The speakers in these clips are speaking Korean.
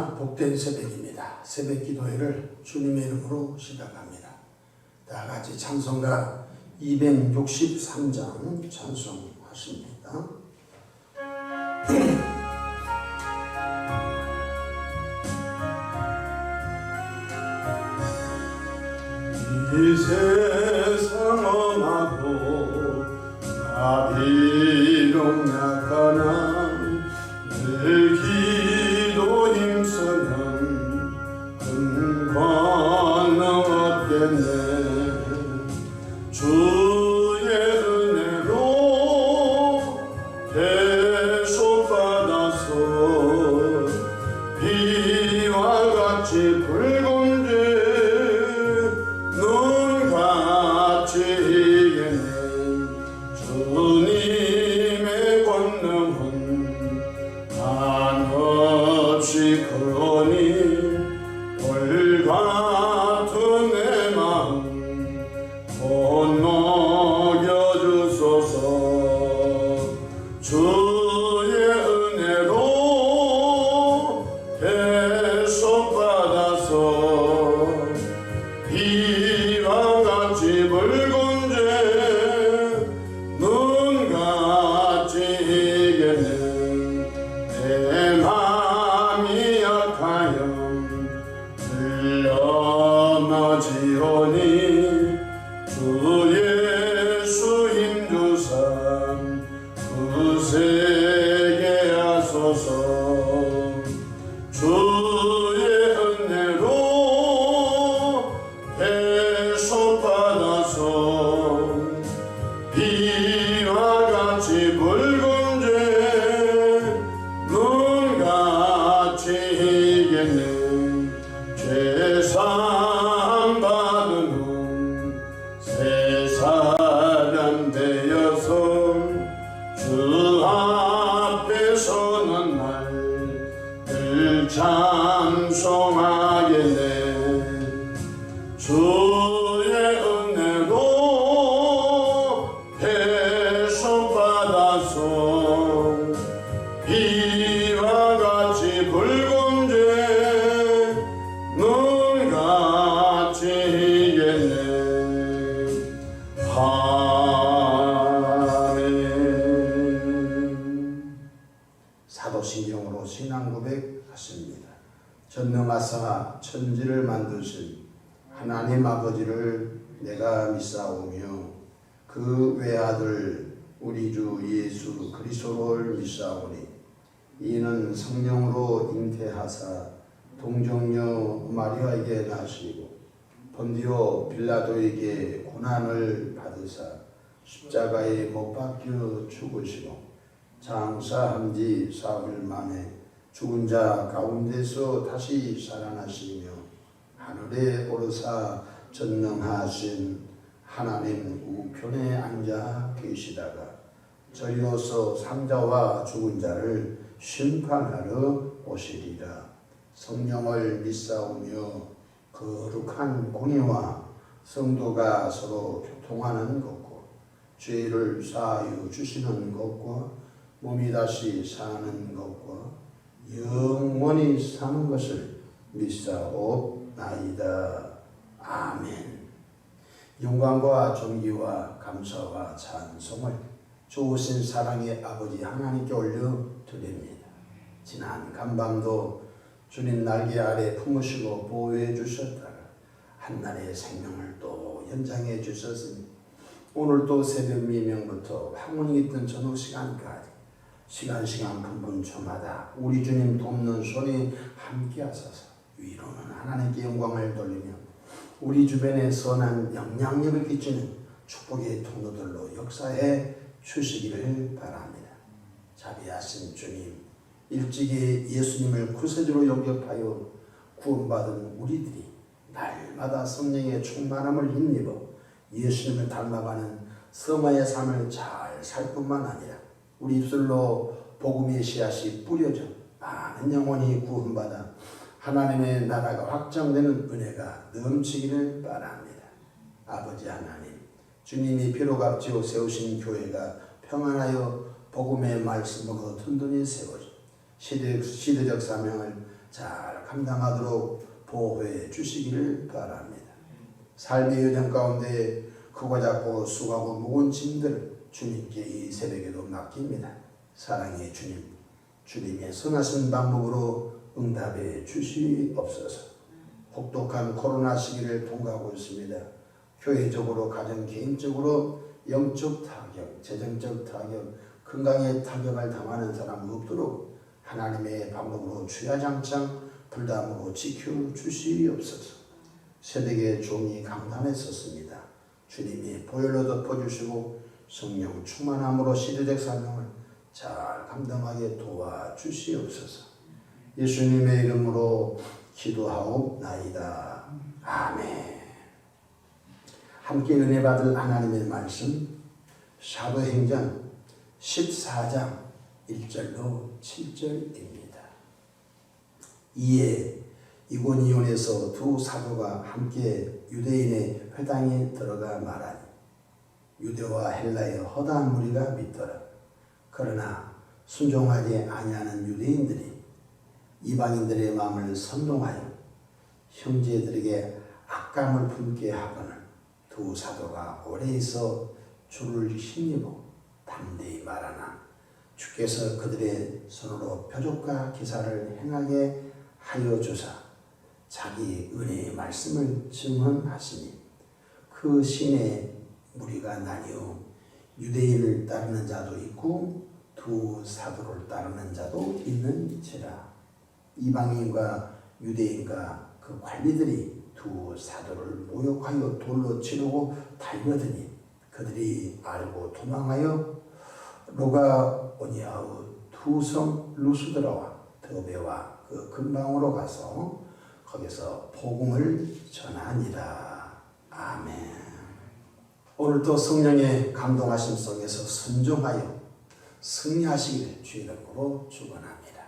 할렐루야, 복된 새벽입니다. 새벽 기도회를 주님의 이름으로 시작합니다. 다 같이 찬송가 263장 찬송하십니다. 이 세상 엄하고 나 비록 약하나 늘 기도 힘쓰면 큰 권능 얻겠네. 주의 은혜로 계속 받아서 비와 같이 붉은 눈같이 이겠네. 주님의 권능은 한없이 크니 돌 같은 내 마음 못 녹여주소서. 주의 은혜로 계속 받아서 비와 같이 붉은 눈같이 이겠네. 내 맘이 약하여 늘 넘어지오니 주 예수 힘주사 굳세게 하소서. 주의 은혜로 계속 받아서 비와 같이 붉은 눈같이 이겠네. 죄상 받은 새 사람 되어서 주 앞에 서는 날 늘 찬송하겠네. 주의 은혜로 계속 받아서 비와 같이 붉은 눈같이 이겠네. 아멘. 사도신경으로 신앙 고백하십니다. 전능하사 천지를 만드신 하나님 아버지를 내가 믿사오며 그 외아들 우리 주 예수 그리스도를 믿사오니 이는 성령으로 잉태하사 동정녀 마리아에게 나시고 본디오 빌라도에게 고난을 받으사 십자가에 못 박혀 죽으시고 장사한 지 사흘 만에 죽은 자 가운데서 다시 살아나시며 하늘에 오르사 전능하신 하나님 우편에 앉아 계시다가 저희로서 산자와 죽은 자를 심판하러 오시리라. 성령을 믿사오며 거룩한 공의와 성도가 서로 교통하는 것과 죄를 사하여 주시는 것과 몸이 다시 사는 것과 영원히 사는 것을 믿사옵나이다. 아멘. 영광과 존귀와 감사와 찬송을 좋으신 사랑의 아버지 하나님께 올려 드립니다. 지난 간밤도 주님 날개 아래 품으시고 보호해 주셨다가 한날의 생명을 또 연장해 주셨으니 오늘 또 새벽 미명부터 황혼이 있던 저녁 시간까지 시간 분분초마다 우리 주님 돕는 손이 함께 하소서. 위로는 하나님께 영광을 돌리며 우리 주변에 선한 영향력을 끼치는 축복의 통로들로 역사해 주시기를 바랍니다. 자비하신 주님, 일찍이 예수님을 구세주로 영접하여 구원받은 우리들이 날마다 성령의 충만함을 힘입어 예수님을 닮아가는 성화의 삶을 잘 살 뿐만 아니라 우리 입술로 복음의 씨앗이 뿌려져 많은 영혼이 구원받아 하나님의 나라가 확장되는 은혜가 넘치기를 바랍니다. 아버지 하나님, 주님이 피로 값지어 세우신 교회가 평안하여 복음의 말씀으로 든든히 세워져 시대적 사명을 잘 감당하도록 보호해 주시기를 바랍니다. 삶의 여정 가운데 크고 작고 수고하고 무거운 짐들 주님께 이 새벽에도 맡깁니다. 사랑의 주님, 주님의 선하신 방법으로 응답해 주시옵소서. 혹독한 코로나 시기를 통과하고 있습니다. 교회적으로, 가정, 개인적으로 영적 타격, 재정적 타격, 건강의 타격을 당하는 사람 없도록 하나님의 방법으로 주야장창 불담으로 지켜주시옵소서. 새벽에 종이 강단에 섰습니다. 주님이 보혈로 덮어주시고 성령 충만함으로 시대적 사명을 잘 감당하게 도와주시옵소서. 예수님의 이름으로 기도하옵나이다. 아멘. 함께 은혜 받을 하나님의 말씀 사도행전 14장 1절로 7절입니다. 이에 이고니온에서 두 사도가 함께 유대인의 회당에 들어가 말하니 유대와 헬라의 허다한 무리가 믿더라. 그러나 순종하지 아니하는 유대인들이 이방인들의 마음을 선동하여 형제들에게 악감을 품게 하거늘 두 사도가 오래 있어 주를 힘입어 담대히 말하나 주께서 그들의 손으로 표적과 기사를 행하게 하여 주사 자기 은혜의 말씀을 증언하시니 그 신의 무리가 나뉘어 유대인을 따르는 자도 있고 두 사도를 따르는 자도 있는지라. 이방인과 유대인과 그 관리들이 두 사도를 모욕하여 돌로 치르고 달려드니 그들이 알고 도망하여 로가오니아의 두 성 루스드라와 더베와 그 근방으로 가서 거기서 복음을 전하니라. 아멘. 오늘도 성령의 감동하심 속에서 순종하여 승리하시기를 주의 이름으로 축원합니다.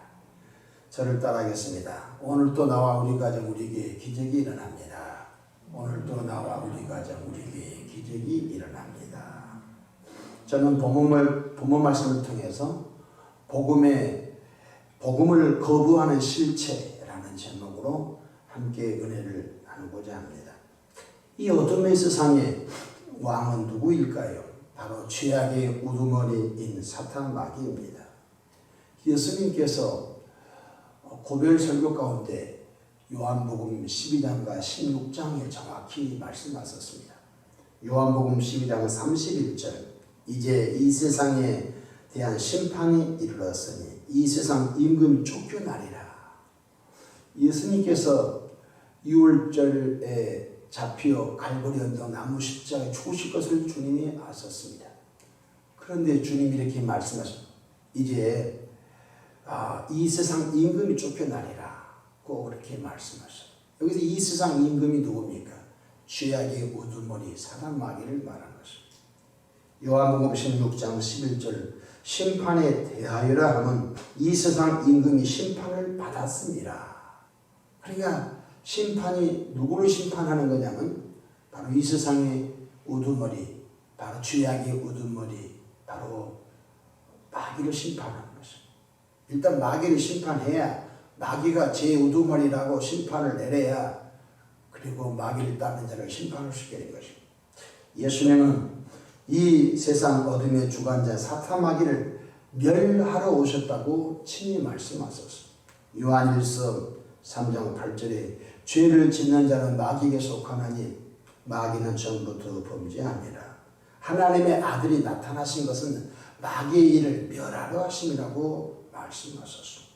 저를 따라하겠습니다. 오늘도 나와 우리 가정 우리에게 기적이 일어납니다. 오늘도 나와 우리 가정 우리에게 기적이 일어납니다. 저는 본문 말씀을 통해서 복음을 거부하는 실체라는 제목으로 함께 은혜를 나누고자 합니다. 이 어둠의 세상의 왕은 누구일까요? 바로 죄악의 우두머리인 사탄 마귀입니다. 예수님께서 고별 설교 가운데 요한복음 12장과 16장에 정확히 말씀하셨습니다. 요한복음 12장 31절 이제 이 세상에 대한 심판이 이르렀으니 이 세상 임금이 쫓겨나리라. 예수님께서 6월절에 잡혀 갈보리 언덕 나무 십자가에 죽으실 것을 주님이 아셨습니다. 그런데 주님이 이렇게 말씀하셨습니다. 이제 이 세상 임금이 쫓겨나리라. 꼭 그렇게 말씀하셨어요. 여기서 이 세상 임금이 누굽니까? 죄악의 우두머리 사단 마귀를 말하는 것입니다. 요한복음 16장 11절 심판에 대하여라 하면 이 세상 임금이 심판을 받았습니다. 그러니까 심판이 누구를 심판하는 거냐면 바로 이 세상의 우두머리, 바로 죄악의 우두머리, 바로 마귀를 심판하는 것입니다. 일단 마귀를 심판해야 마귀가 제 우두머리라고 심판을 내려야 그리고 마귀를 따르는 자를 심판을 시키게 된 것입니다. 예수님은 이 세상 어둠의 주관자 사탄 마귀를 멸하러 오셨다고 친히 말씀하셨습니다. 요한일서 3장 8절에 죄를 짓는 자는 마귀에게 속하나니 마귀는 전부터 범죄함이라. 하나님의 아들이 나타나신 것은 마귀의 일을 멸하러 하심이라고 말씀하셨습니다.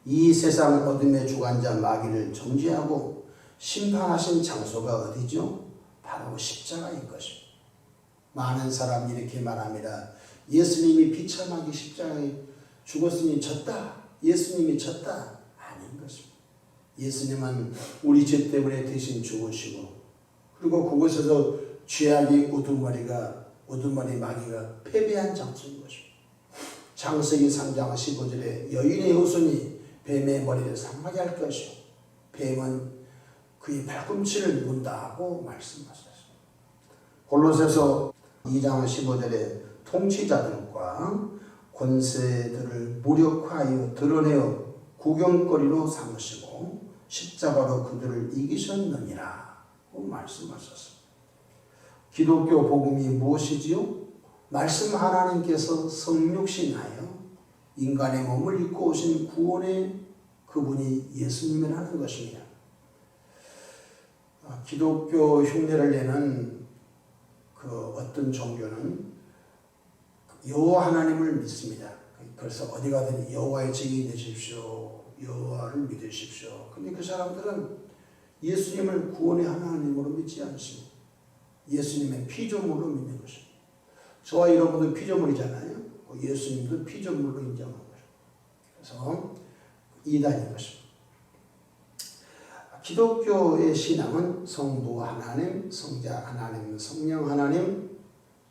이 세상 어둠의 주관자 마귀를 정죄하고 심판하신 장소가 어디죠? 바로 십자가인 것입니다. 많은 사람이 이렇게 말합니다. 예수님이 비참하게 십자가에 죽었으니 졌다. 예수님이 졌다. 아닌 것입니다. 예수님은 우리 죄 때문에 대신 죽으시고 그리고 그곳에서 죄악의 우두머리 마귀가 패배한 장소인 것입니다. 창세기 3장 15절에 여인의 후손이 뱀의 머리를 상하게 할 것이요 뱀은 그의 발꿈치를 문다 하고 말씀하셨습니다. 골로새서 2장 15절에 통치자들과 권세들을 무력화하여 드러내어 구경거리로 삼으시고 십자가로 그들을 이기셨느니라 고 말씀하셨습니다. 기독교 복음이 무엇이지요? 말씀 하나님께서 성육신하여 인간의 몸을 입고 오신 구원의 그분이 예수님이라는 것입니다. 기독교 흉내를 내는 그 어떤 종교는 여호와 하나님을 믿습니다. 그래서 어디 가든 여호와의 증인이 되십시오. 여호와를 믿으십시오. 근데 그 사람들은 예수님을 구원의 하나님으로 믿지 않습니다. 예수님의 피조물로 믿는 것입니다. 저와 여러분도 피조물이잖아요. 예수님도 피조물로 인정한 거죠. 그래서 이단인 것입니다. 기독교의 신앙은 성부 하나님, 성자 하나님, 성령 하나님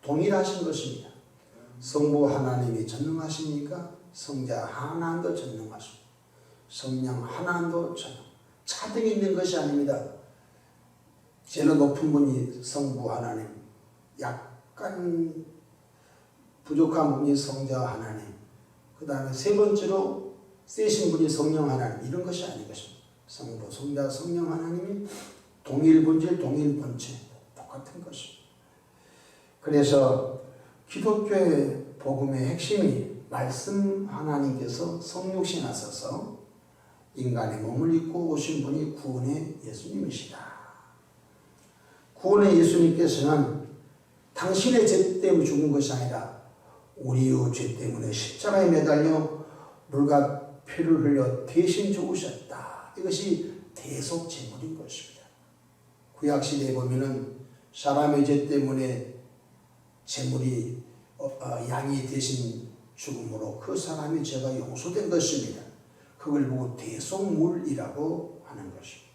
동일하신 것입니다. 성부 하나님이 전능하시니까 성자 하나님도 전능하시고 성령 하나님도 전능. 차등이 있는 것이 아닙니다. 제일 높은 분이 성부 하나님, 약간 부족한 분이 성자 하나님, 그 다음에 세 번째로 세신 분이 성령 하나님, 이런 것이 아닌 것입니다. 성부, 성자, 성령 하나님이 동일 본질, 동일 본체, 똑같은 것입니다. 그래서 기독교의 복음의 핵심이 말씀 하나님께서 성육신 하셔서 인간의 몸을 입고 오신 분이 구원의 예수님이시다. 구원의 예수님께서는 당신의 죄 때문에 죽은 것이 아니라 우리의 죄 때문에 십자가에 매달려 물과 피를 흘려 대신 죽으셨다. 이것이 대속제물인 것입니다. 구약시대에 보면은 사람의 죄 때문에 제물이 양이 대신 죽음으로 그 사람의 죄가 용서된 것입니다. 그걸 보고 대속물이라고 하는 것입니다.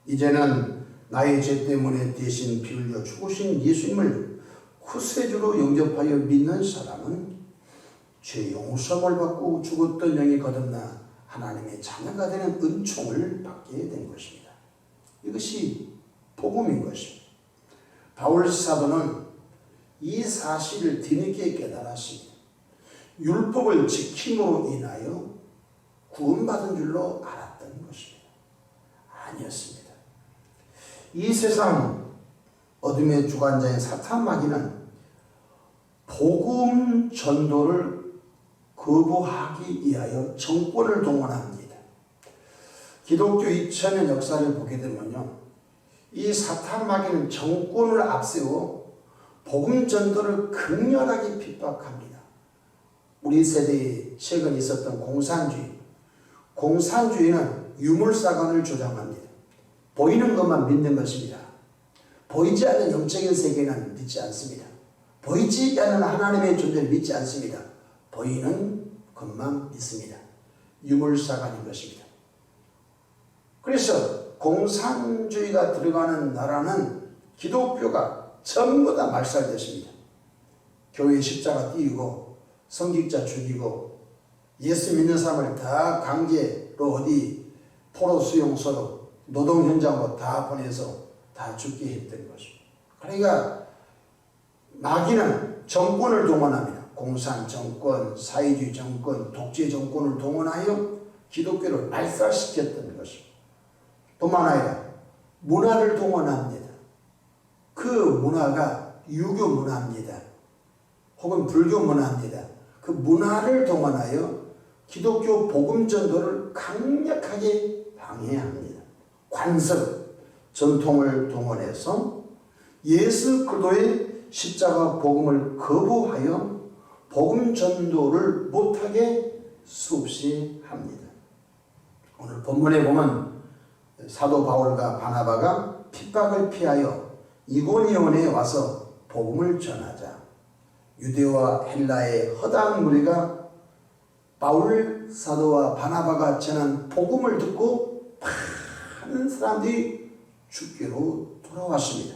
이제는 나의 죄 때문에 대신 피 흘려 죽으신 예수님을 구세주로 영접하여 믿는 사람은 죄 용서를 받고 죽었던 영이 거듭나 하나님의 자녀가 되는 은총을 받게 된 것입니다. 이것이 복음인 것입니다. 바울 사도는 이 사실을 뒤늦게 깨달았습니다. 율법을 지킴으로 인하여 구원받은 줄로 알았던 것입니다. 아니었습니다. 이 세상 어둠의 주관자인 사탄 마귀는 복음 전도를 거부하기 위하여 정권을 동원합니다. 기독교 2000년 역사를 보게 되면요, 이 사탄 마귀는 정권을 앞세워 복음 전도를 극렬하게 핍박합니다. 우리 세대에 최근 있었던 공산주의는 유물사관을 주장합니다. 보이는 것만 믿는 것입니다. 보이지 않는 영적인 세계는 믿지 않습니다. 보이지 않는 하나님의 존재를 믿지 않습니다. 보이는 것만 믿습니다. 유물사관인 것입니다. 그래서 공산주의가 들어가는 나라는 기독교가 전부 다 말살됐습니다. 교회 십자가 띄우고 성직자 죽이고 예수 믿는 사람을 다 강제로 어디 포로 수용소로 노동 현장으로 다 보내서 다 죽게 했던 것입니다. 그러니까 마귀는 정권을 동원합니다. 공산 정권, 사회주의 정권, 독재 정권을 동원하여 기독교를 말살시켰던 것입니다. 뿐만 아니라 문화를 동원합니다. 그 문화가 유교 문화입니다. 혹은 불교 문화입니다. 그 문화를 동원하여 기독교 복음 전도를 강력하게 방해합니다. 관습, 전통을 동원해서 예수 그리스도의 십자가 복음을 거부하여 복음 전도를 못하게 수없이 합니다. 오늘 본문에 보면 사도 바울과 바나바가 핍박을 피하여 이고니온에 와서 복음을 전하자 유대와 헬라의 허다한 무리가 바울 사도와 바나바가 전한 복음을 듣고 많은 사람들이 죽기로 돌아왔습니다.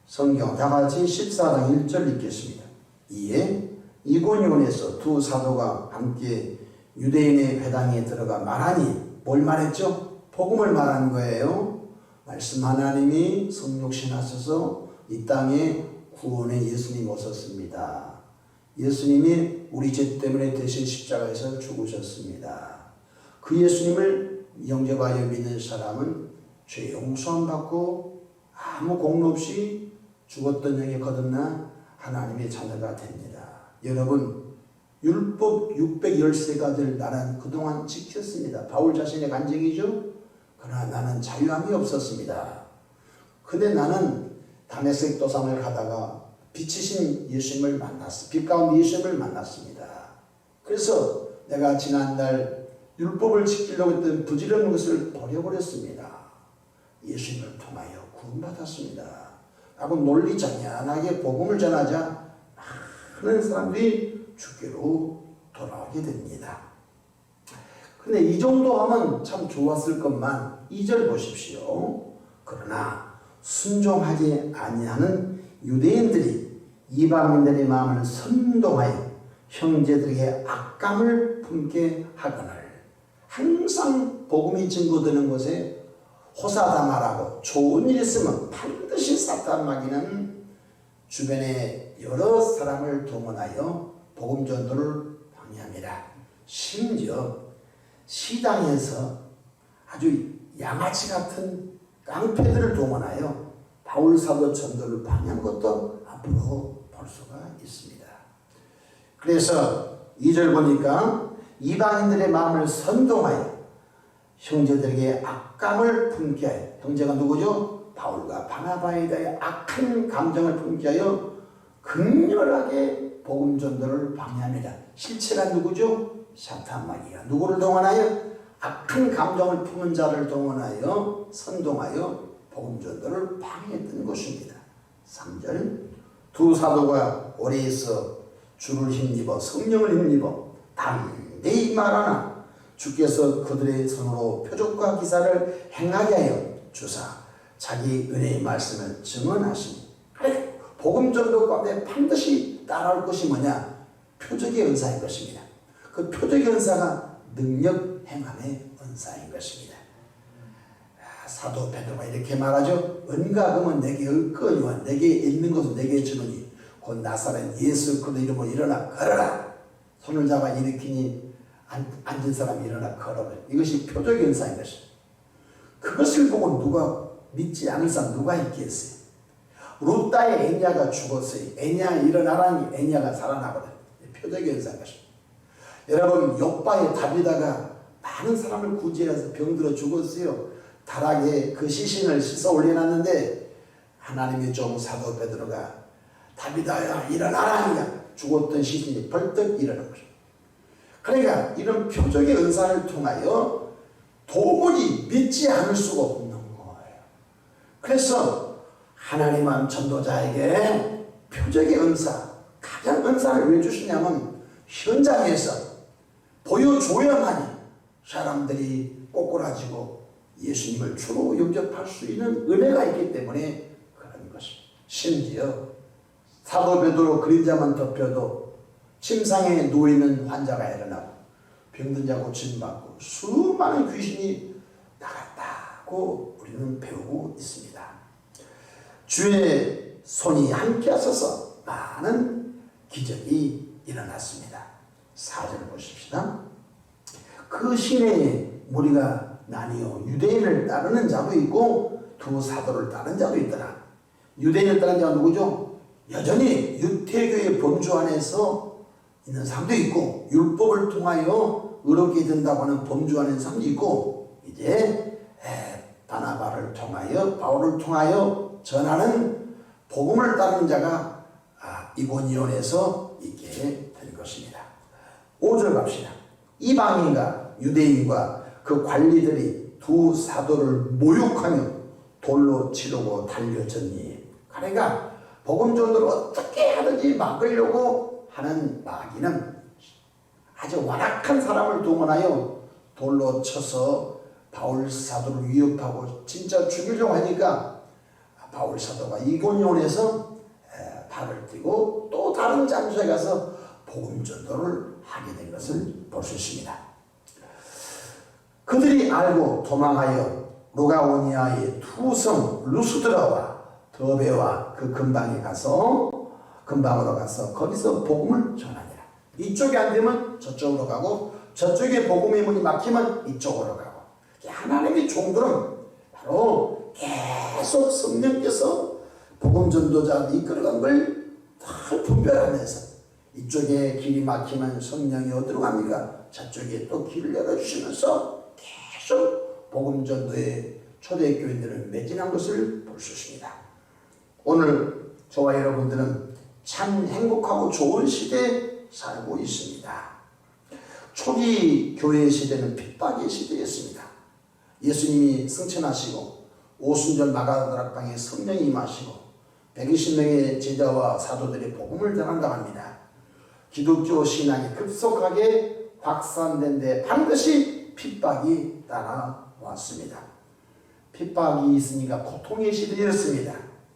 성경 다같이 14장 1절 읽겠습니다. 이에 이고니온에서 두 사도가 함께 유대인의 회당에 들어가 말하니, 뭘 말했죠? 복음을 말하는 거예요. 말씀 하나님이 성육신하셔서 이 땅에 구원의 예수님 오셨습니다. 예수님이 우리 죄 때문에 대신 십자가에서 죽으셨습니다. 그 예수님을 영접하여 믿는 사람은 죄 용서함 받고 아무 공로 없이 죽었던 영에 거듭나 하나님의 자녀가 됩니다. 여러분, 율법 613가지를 나는 그동안 지켰습니다. 바울 자신의 간증이죠. 그러나 나는 자유함이 없었습니다. 근데 나는 다메섹 도상을 가다가 빛이신 예수님을 만났습니다. 빛 가운데 예수님을 만났습니다. 그래서 내가 지난달 율법을 지키려고 했던 부지런한 것을 버려버렸습니다. 예수님을 통하여 구원받았습니다. 라고 논리장연하게 복음을 전하자 많은 사람들이 주께로 돌아오게 됩니다. 근데 이 정도 하면 참 좋았을 것만 2절 보십시오. 그러나 순종하지 아니하는 유대인들이 이방인들의 마음을 선동하여 형제들에게 악감을 품게 하거늘. 항상 복음이 증거되는 곳에 호사다마라고 좋은 일 있으면 반드시 사탄 마귀는 주변에 여러 사람을 동원하여 복음 전도를 방해합니다. 심지어 시당에서 아주 양아치 같은 깡패들을 동원하여 바울 사도 전도를 방해한 것도 앞으로 볼 수가 있습니다. 그래서 2절 보니까 이방인들의 마음을 선동하여 형제들에게 악감을 품게 하여, 형제가 누구죠? 바울과 바나바에 대해 악한 감정을 품게 하여 극렬하게 복음 전도를 방해합니다. 실체가 누구죠? 사탄 마귀가 누구를 동원하여? 악한 감정을 품은 자를 동원하여 선동하여 복음 전도를 방해했던 것입니다. 3절 두 사도가 오래 있어 주를 힘입어 성령을 힘입어 담대히 말하나 주께서 그들의 손으로 표적과 기사를 행하게 하여 주사 자기 은혜의 말씀을 증언하시니, 복음 전도 가운데 반드시 따라올 것이 뭐냐? 표적의 은사인 것입니다. 그 표적의 은사가 능력 행함의 은사인 것입니다. 사도 베드로가 이렇게 말하죠. 은과금은 내게 얻거니와 내게 있는 것은 내게 주느니 곧 나사렛 예수 그리스도 이름으로 일어나 걸어라. 손을 잡아 일으키니 앉은 사람이 일어나 걸어라. 이것이 표적의 은사인 것입니다. 그것을 보고 누가 믿지 않을 사람 누가 있겠어요? 룻다의 애냐가 죽었어요. 애냐 일어나라니 애냐가 살아나거든. 표적의 은사인 것입니다. 여러분, 욥바의 다비다가 많은 사람을 구제해서 병들어 죽었어요. 다락에 그 시신을 씻어 올려놨는데 하나님의 종 사도 베드로가 다비다야 일어나라 하니까 죽었던 시신이 벌떡 일어난 것입니다. 그러니까 이런 표적의 은사를 통하여 도무지 믿지 않을 수가 없는 거예요. 그래서 하나님은 전도자에게 표적의 은사, 가장 은사를 왜 주시냐면 현장에서 보여줘야만이 사람들이 꼬꾸라지고 예수님을 주로 영접할 수 있는 은혜가 있기 때문에 그런 것입니다. 심지어 사도 베드로 그림자만 덮여도 침상에 누워있는 환자가 일어나고 병든 자 고침받고 수많은 귀신이 나갔다고 우리는 배우고 있습니다. 주의 손이 함께 하셔서 많은 기적이 일어났습니다. 4절 보십시다. 그 시내에 무리가 나뉘어 유대인을 따르는 자도 있고 두 사도를 따르는 자도 있더라. 유대인을 따르는 자가 누구죠? 여전히 유태교의 범주 안에서 있는 사람도 있고 율법을 통하여 의롭게 된다고 하는 범주 안에 있는 사람도 있고 이제 바나바를 통하여 바울을 통하여 전하는 복음을 따르는 자가 이고니온에서 있게 된 것입니다. 5절 갑시다. 이방인과 유대인과 그 관리들이 두 사도를 모욕하며 돌로 치르고 달려졌니. 그러니까 복음 전도를 어떻게 하든지 막으려고 하는 마귀는 아주 완악한 사람을 동원하여 돌로 쳐서 바울 사도를 위협하고 진짜 죽이려고 하니까 바울 사도가 이고니온에서 발을 띄고 또 다른 장소에 가서 복음 전도를 하게 된 것을 볼 수 있습니다. 그들이 알고 도망하여 루가오니아의 두 성 루스드라와 더베와 그 근방으로 가서 거기서 복음을 전하니라. 이쪽이 안 되면 저쪽으로 가고 저쪽에 복음의 문이 막히면 이쪽으로 가고, 하나님의 종들은 바로 계속 성령께서 복음 전도자를 이끌어간 걸 다 분별하면서 이쪽에 길이 막히면 성령이 어디로 갑니까? 저쪽에 또 길을 열어주시면서 계속 복음 전도에 초대교인들을 매진한 것을 볼 수 있습니다. 오늘 저와 여러분들은 참 행복하고 좋은 시대에 살고 있습니다. 초기 교회 시대는 핍박의 시대였습니다. 예수님이 승천하시고 오순절 마가다락방에 성령이 임하시고 120명의 제자와 사도들이 복음을 전한다고 합니다. 기독교 신앙이 급속하게 확산된 데 반드시 핍박이 따라왔습니다. 핍박이 있으니까 고통의 시대였습니다.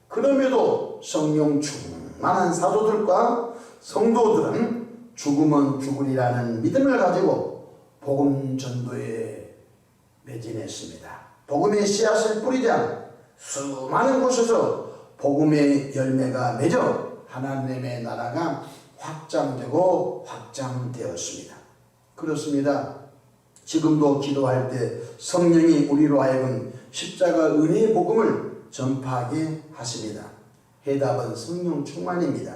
그럼에도 성령 충만한 사도들과 성도들은 죽으면 죽으리라는 믿음을 가지고 복음 전도에 매진했습니다. 복음의 씨앗을 뿌리자 수많은 곳에서 복음의 열매가 맺어 하나님의 나라가 확장되고 확장되었습니다. 그렇습니다. 지금도 기도할 때 성령이 우리로 하여금 십자가 은혜의 복음을 전파하게 하십니다. 해답은 성령 충만입니다.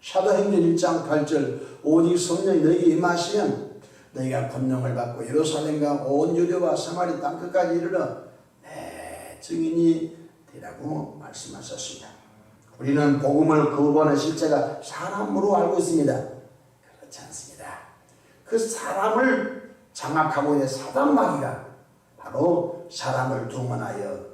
사도행전 1장 8절 오직 성령이 너희에게 임하시면 너희가 권능을 받고 예루살렘과 온 유대와 사마리 땅끝까지 이르러 내 증인이 되라고 말씀하셨습니다. 우리는 복음을 거부하는 실제가 사람으로 알고 있습니다. 그렇지 않습니다. 그 사람을 장악하고 있는 사단마귀가 바로 사람을 동원하여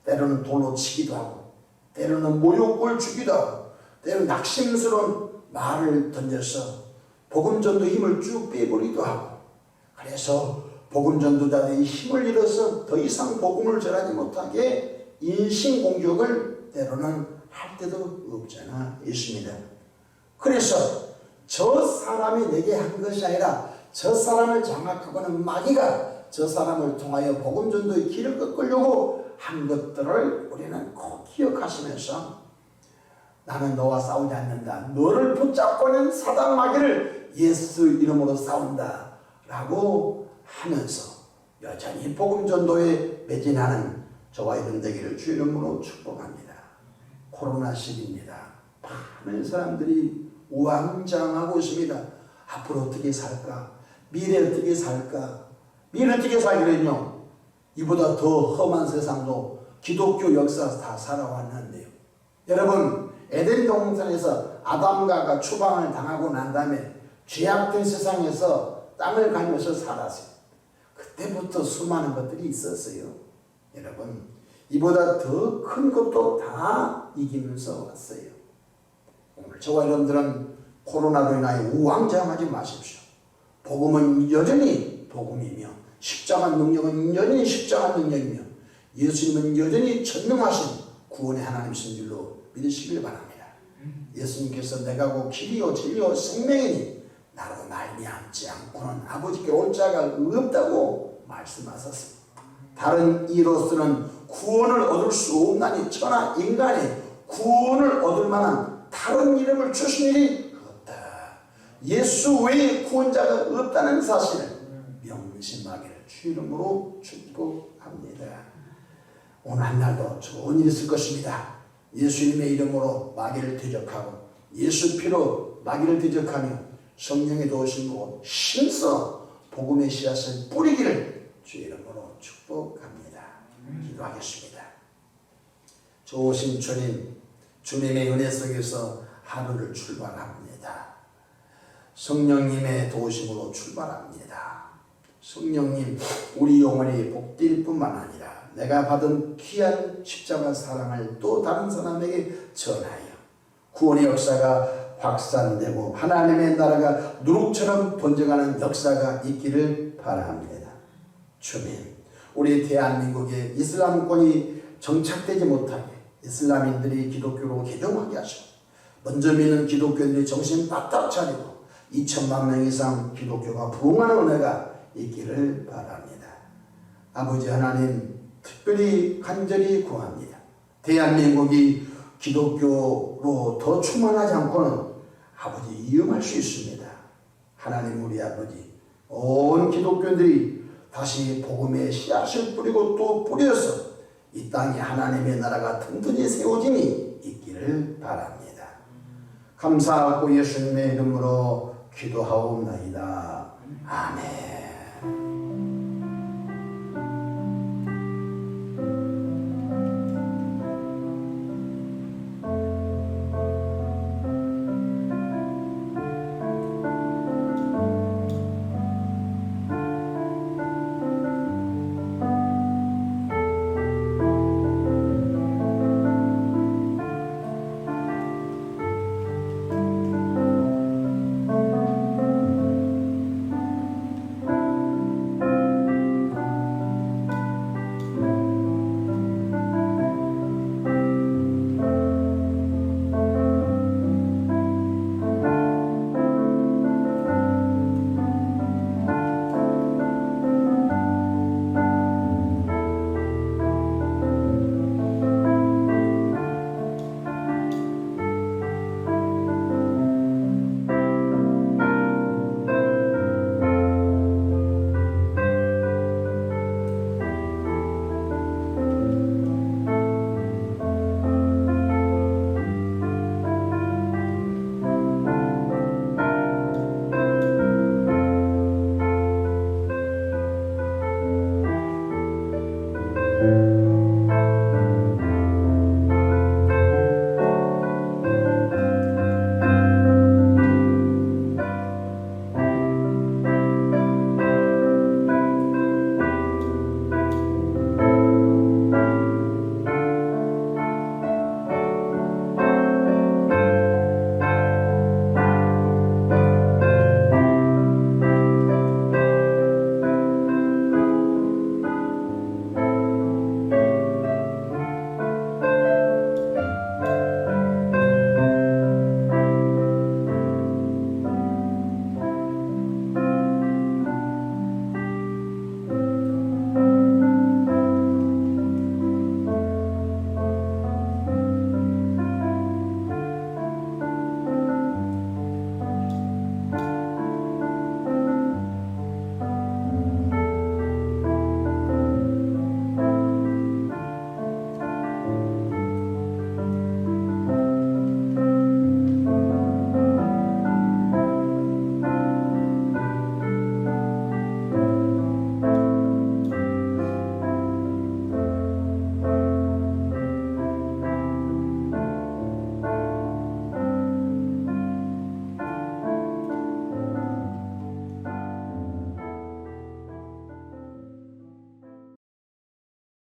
때로는 돌로 치기도 하고 때로는 모욕을 주기도 하고 때로는 낙심스러운 말을 던져서 복음전도 힘을 쭉 빼버리기도 하고, 그래서 복음전도자들이 힘을 잃어서 더 이상 복음을 전하지 못하게 인신공격을 때로는 할 때도 없잖아 있습니다. 그래서 저 사람이 내게 한 것이 아니라 저 사람을 장악하고는 마귀가 저 사람을 통하여 복음전도의 길을 꺾으려고 한 것들을 우리는 꼭 기억하시면서 나는 너와 싸우지 않는다. 너를 붙잡고는 사단 마귀를 예수 이름으로 싸운다 라고 하면서 여전히 복음전도에 매진하는 저와 여러분 되기를 주 이름으로 축복합니다. 코로나 시기입니다. 많은 사람들이 우왕좌왕하고 있습니다. 앞으로 어떻게 살까? 미래 어떻게 살까? 미래 어떻게 살기는요, 이보다 더 험한 세상도 기독교 역사 다 살아왔는데요. 여러분, 에덴 동산에서 아담과 추방을 당하고 난 다음에 죄악된 세상에서 땅을 갈면서 살았어요. 그때부터 수많은 것들이 있었어요. 여러분, 이보다 더 큰 것도 다 이기면서 왔어요. 오늘 저와 여러분들은 코로나로 인하여 우왕좌왕하지 마십시오. 복음은 여전히 복음이며 십자가 능력은 여전히 십자가 능력이며 예수님은 여전히 전능하신 구원의 하나님이신 줄로 믿으시길 바랍니다. 예수님께서 내가 곧 길이요 진리요 생명이니 나로 말미암지 않고는 아버지께 올 자가 없다고 말씀하셨습니다. 다른 이로서는 구원을 얻을 수 없나니 천하 인간이 구원을 얻을 만한 다른 이름을 주신 일이 없다. 예수 외에 구원자가 없다는 사실을 명심하기를 주 이름으로 축복합니다. 오늘 한날도 좋은 일이 있을 것입니다. 예수님의 이름으로 마귀를 대적하고 예수 피로 마귀를 대적하며 성령의 도우심으로 힘써 복음의 씨앗을 뿌리기를 주 이름으로 축복합니다. 기도하겠습니다. 좋으신 주님, 주님의 은혜 속에서 하루를 출발합니다. 성령님의 도우심으로 출발합니다. 성령님, 우리 영혼이 복될 뿐만 아니라 내가 받은 귀한 십자가 사랑을 또 다른 사람에게 전하여 구원의 역사가 확산되고 하나님의 나라가 누룩처럼 번져가는 역사가 있기를 바랍니다. 주님, 우리 대한민국에 이슬람권이 정착되지 못하게 이슬람인들이 기독교로 개종하게 하시고 먼저 믿는 기독교인들이 정신 바짝 차리고 2천만 명 이상 기독교가 부흥하는 은혜가 있기를 바랍니다. 아버지 하나님, 특별히 간절히 구합니다. 대한민국이 기독교로 더 충만하지 않고는 아버지 위험할 수 있습니다. 하나님, 우리 아버지 온 기독교인들이 다시 복음의 씨앗을 뿌리고 또 뿌려서 이 땅에 하나님의 나라가 든든히 세워짐이 있기를 바랍니다. 감사하고 예수님의 이름으로 기도하옵나이다. 아멘.